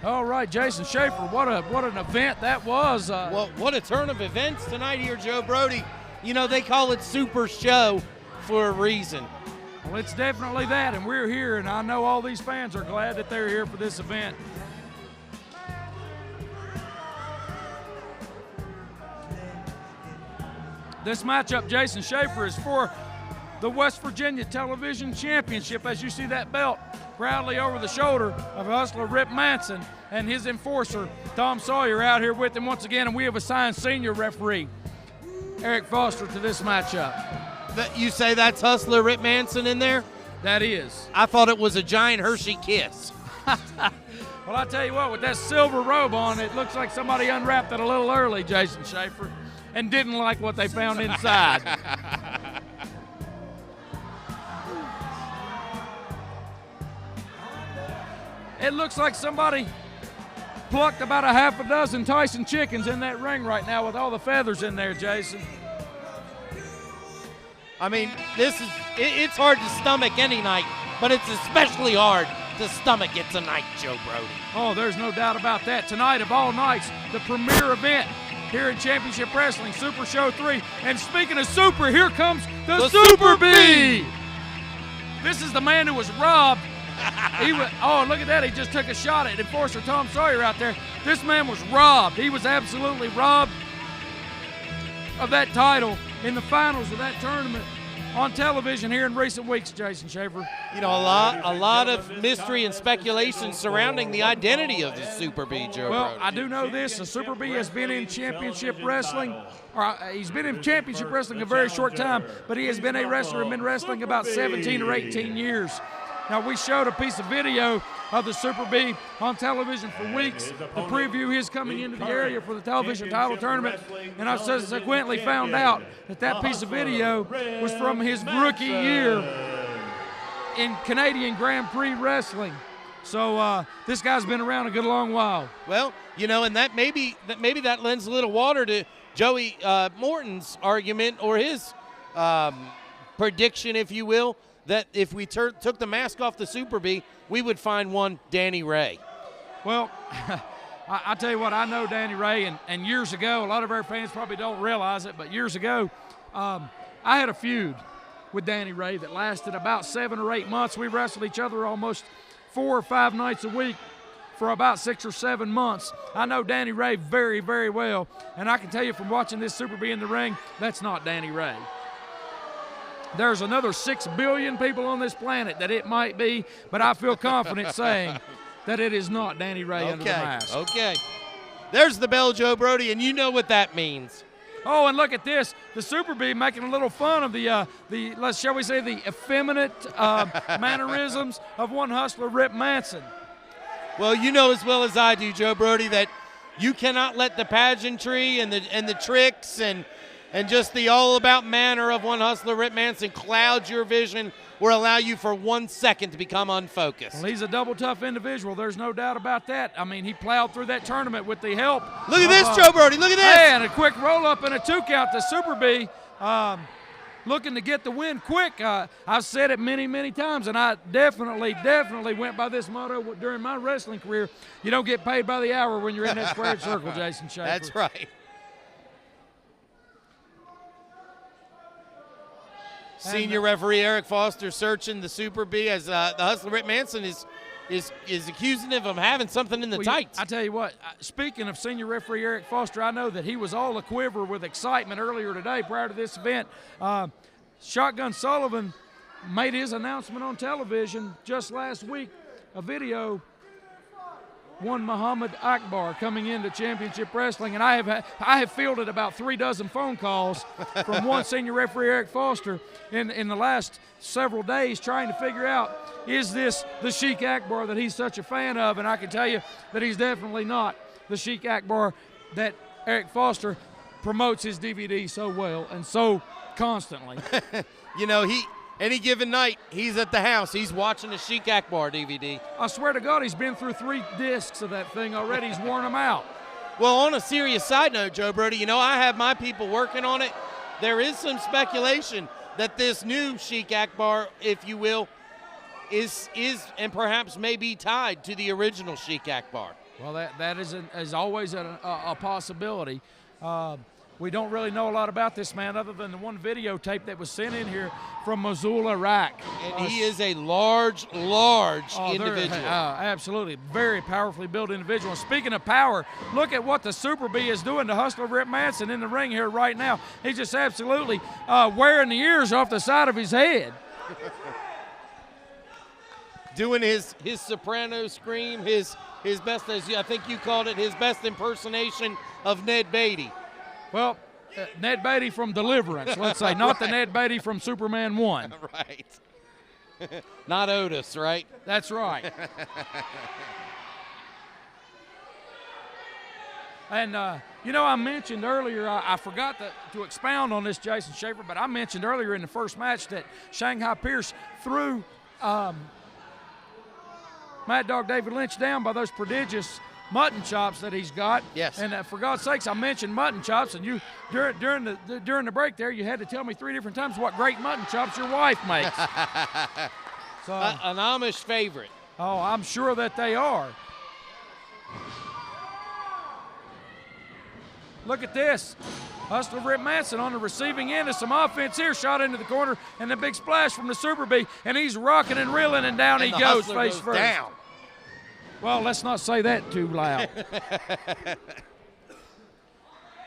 All right, Jason Schaefer, what an event that was. Well, what a turn of events tonight here, Joe Brody. You know, they call it Super Show for a reason. Well, it's definitely that, and we're here, and I know all these fans are glad that they're here for this event. This matchup, Jason Schaefer, is for the West Virginia Television Championship. As you see that belt proudly over the shoulder of hustler Rip Manson and his enforcer, Tom Sawyer, out here with him once again, and we have assigned senior referee Eric Foster to this matchup. You say that's hustler Rip Manson in there? That is. I thought it was a giant Hershey kiss. Well, I tell you what, with that silver robe on, it looks like somebody unwrapped it a little early, Jason Schaefer, and didn't like what they found inside. It looks like somebody plucked about a half a dozen Tyson chickens in that ring right now with all the feathers in there, Jason. I mean, it's hard to stomach any night, but it's especially hard to stomach it tonight, Joe Brody. Oh, there's no doubt about that. Tonight of all nights, the premier event here in Championship Wrestling, Super Show 3. And speaking of super, here comes the Super B. This is the man who was robbed. Oh, look at that. He just took a shot at enforcer Tom Sawyer out there. This man was robbed. He was absolutely robbed of that title in the finals of that tournament on television here in recent weeks, Jason Schaefer. You know, a lot of mystery and speculation surrounding the identity of the Super B, Joe Well, Brody. I do know this. The Super B has been in championship wrestling, or he's been in championship wrestling a very short time, but he has been a wrestler and been wrestling about 17 or 18 years. Now, we showed a piece of video of the Super B on television for weeks to preview his coming into the area for the television title tournament, and I subsequently found out that that piece of video was from his rookie year in Canadian Grand Prix wrestling. So this guy's been around a good long while. Well, you know, and that maybe that lends a little water to Joey Morton's argument or his prediction, if you will, that if we took the mask off the Super B, we would find one Danny Ray. Well, I tell you what, I know Danny Ray, and years ago, a lot of our fans probably don't realize it, but years ago, I had a feud with Danny Ray that lasted about 7 or 8 months. We wrestled each other almost 4 or 5 nights a week for about 6 or 7 months. I know Danny Ray very, very well, and I can tell you from watching this Super B in the ring, that's not Danny Ray. There's another 6 billion people on this planet that it might be, but I feel confident saying that it is not Danny Ray under the mask. Okay. There's the bell, Joe Brody, and you know what that means. Oh, and look at this. The Super B making a little fun of the shall we say, the effeminate mannerisms of one hustler, Rip Manson. Well, you know as well as I do, Joe Brody, that you cannot let the pageantry and the tricks and just the all-about manner of one hustler, Rip Manson, cloud your vision or allow you for 1 second to become unfocused. Well, he's a double tough individual. There's no doubt about that. I mean, he plowed through that tournament with the help. Look at this, Joe Brody. Look at this. And a quick roll-up and a 2 count to Super B. Looking to get the win quick. I've said it many, many times, and I definitely went by this motto during my wrestling career. You don't get paid by the hour when you're in that squared circle, Jason Schaefer. That's right. Senior referee Eric Foster searching the Super B as the hustler Rip Manson is accusing him of having something in the tights. I tell you what, speaking of senior referee Eric Foster, I know that he was all a-quiver with excitement earlier today prior to this event. Shotgun Sullivan made his announcement on television just last week, a video, one Muhammad Akbar coming into championship wrestling, and I have fielded about 3 dozen phone calls from one senior referee Eric Foster in the last several days trying to figure out, is this the Sheik Akbar that he's such a fan of? And I can tell you that he's definitely not the Sheik Akbar that Eric Foster promotes his DVD so well and so constantly. You know, any given night, he's at the house. He's watching the Sheik Akbar DVD. I swear to God, he's been through 3 discs of that thing already. He's worn them out. Well, on a serious side note, Joe Brody, you know, I have my people working on it. There is some speculation that this new Sheik Akbar, if you will, is and perhaps may be tied to the original Sheik Akbar. Well, that is always a possibility. We don't really know a lot about this man other than the one videotape that was sent in here from Mosul, Iraq. And he is a large individual. Absolutely. Very powerfully built individual. Speaking of power, look at what the Super Bee is doing to Hustler Rip Manson in the ring here right now. He's just absolutely wearing the ears off the side of his head. Doing his soprano scream, his best, as I think you called it, his best impersonation of Ned Beatty. Well, Ned Beatty from Deliverance, let's say, not the Ned Beatty from Superman 1. Right. Not Otis, right? That's right. And, I mentioned earlier, I forgot to expound on this, Jason Schaefer, but I mentioned earlier in the first match that Shanghai Pierce threw Mad Dog David Lynch down by those prodigious mutton chops that he's got. Yes. And for God's sakes, I mentioned mutton chops, and you during the break there, you had to tell me 3 different times what great mutton chops your wife makes. So an Amish favorite. Oh, I'm sure that they are. Look at this. Hustler Rip Manson on the receiving end of some offense here, shot into the corner, and the big splash from the Super Bee, and he's rocking and reeling, and down he goes face first. Down. Well, let's not say that too loud.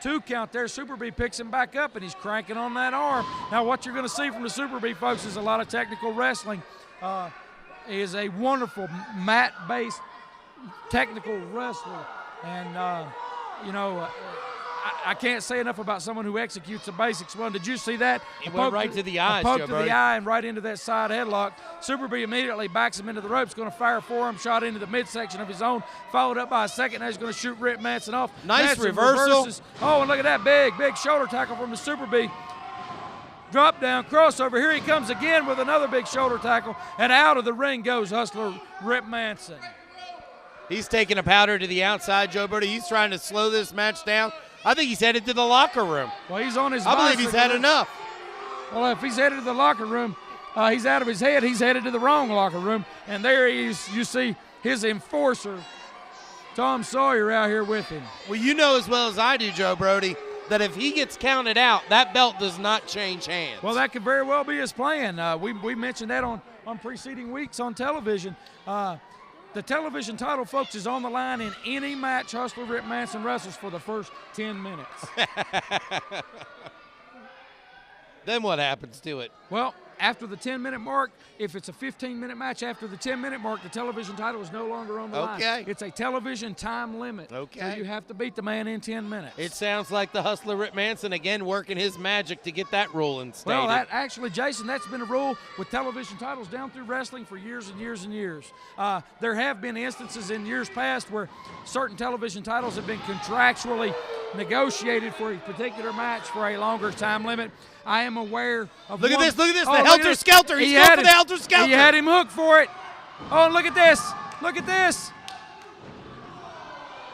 2 count there. Super Bee picks him back up, and he's cranking on that arm. Now, what you're going to see from the Super Bee, folks, is a lot of technical wrestling. He is a wonderful mat-based technical wrestler. And, I can't say enough about someone who executes the basics. Well, did you see that? It went right to the eyes, a poke to the eye and right into that side headlock. Super Bee immediately backs him into the ropes, going to fire a forearm shot into the midsection of his own, followed up by a second. Now he's going to shoot Rip Manson off. Nice Manson reversal. Reverses. Oh, and look at that big shoulder tackle from the Super Bee. Drop down, crossover. Here he comes again with another big shoulder tackle, and out of the ring goes Hustler Rip Manson. He's taking a powder to the outside, Joe Birdie. He's trying to slow this match down. I think he's headed to the locker room. Well, he's on his I believe he's had enough. Well, if he's headed to the locker room, he's out of his head. He's headed to the wrong locker room. And there he is. You see his enforcer, Tom Sawyer, out here with him. Well, you know as well as I do, Joe Brody, that if he gets counted out, that belt does not change hands. Well, that could very well be his plan. We mentioned that on preceding weeks on television. The television title, folks, is on the line in any match Hustler Rip Manson wrestles for the first 10 minutes. Then what happens to it? Well, after the 10-minute mark, if it's a 15-minute match, after the 10-minute mark, the television title is no longer on the line. It's a television time limit. Okay. So you have to beat the man in 10 minutes. It sounds like the Hustler Rip Manson again working his magic to get that rule instated. Well, that actually, Jason, that's been a rule with television titles down through wrestling for years and years and years. There have been instances in years past where certain television titles have been contractually negotiated for a particular match for a longer time limit. I am aware of Look at this, Oh, the helter-skelter. He's going for the helter-skelter. He had him hooked for it. Oh, look at this. Look at this.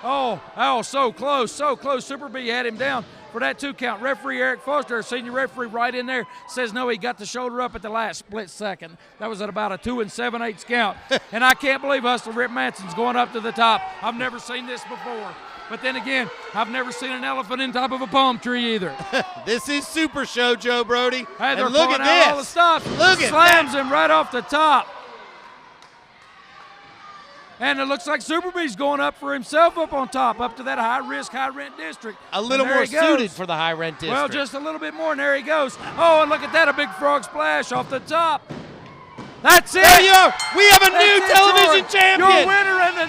Oh, so close, so close. Super Bee had him down for that 2 count. Referee Eric Foster, our senior referee right in there, says no, he got the shoulder up at the last split second. That was at about a 2 7/8 count. And I can't believe Hustler Rip Manson's going up to the top. I've never seen this before. But then again, I've never seen an elephant in top of a palm tree either. This is Super Show, Joe Brody. Hey, they're and look pulling at out this. all the stops. Look at Slams him right off the top. And it looks like Super Bee's going up for himself up on top, up to that high-risk, high-rent district. A little more suited for the high-rent district. Well, just a little bit more, and there he goes. Oh, and look at that, a big frog splash off the top. That's it. There you are. We have a new television champion. Your winner and the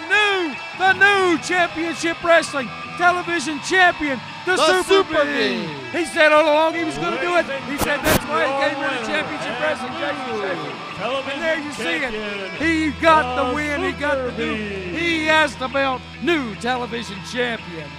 new championship wrestling television champion, the Super Bee. He said all along he was going to do it. He said that's why he came in the championship wrestling. And there you see it. He got the win. He got the new. He has the belt. New television champion.